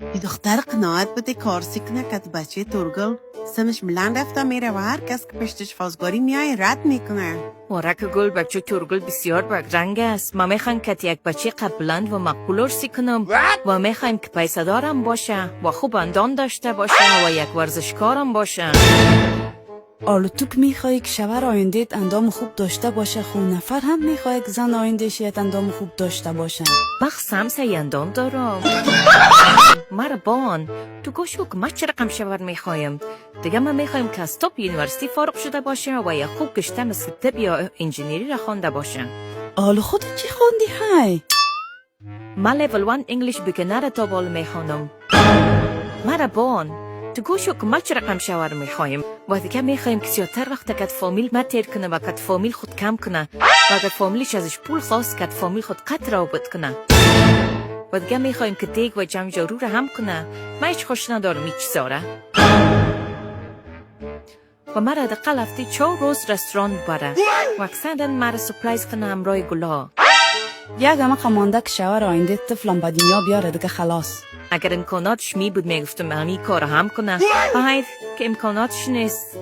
Die دختر قناعت بده کارسی کنه که بچه ترگل سمش بلند رفته میره و هر کس که پشتش فازگاری میای رد میکنه. ورک گل بچه ترگل بسیار برگرنگ است. ما میخوایم که یک بچه قد بلند و مقبول ارسی کنم و میخوایم که پیسه دارم باشه و خوب اندام داشته باشه و یک ورزشکارم باشه. آلو تو که میخوایی که شوهر آیندهت اندام خوب داشته باشه، خون نفر هم میخوایی که زن آیندهشیت اندام خوب داشته باشه. مخصم سی اندام دارم. مربان تو گوشو که ما چه رقم شوهر میخوایم. دیگه ما میخوایم که از توپ یونیورسیتی فارغ شده باشه و یک خوب گشته مثل طب یا انجینیری را خونده باشه. آلو خودت چی خوندی های؟ ما لیول 1 انگلیش بیگنر تا بالا میخوانم. مربان تو گوشو که ما چه رقم شوهر میخوایم و دیگه میخوایم که زیادتر وقت که فامیل ما تیر کنه و که فامیل خود کم کنه و اگر فامیلش ازش پول خواست که فامیل خود قطع رابط کنه و دیگه میخوایم که دیگ و جمع جارو رو هم کنه. ما هیچ خوش ندارم هیچ چیزاره و مرا دقل هفته 4 روز رستوران بره و اکثرا مرا سپرایز کنه همراه گلا. یک همه خمانده که شوهر آینده طفلم به دنیا بیاره دیگه خلاص. اگر امکاناتش می بود میگفتم همین کار هم کنه و حیف که امکاناتش نیست.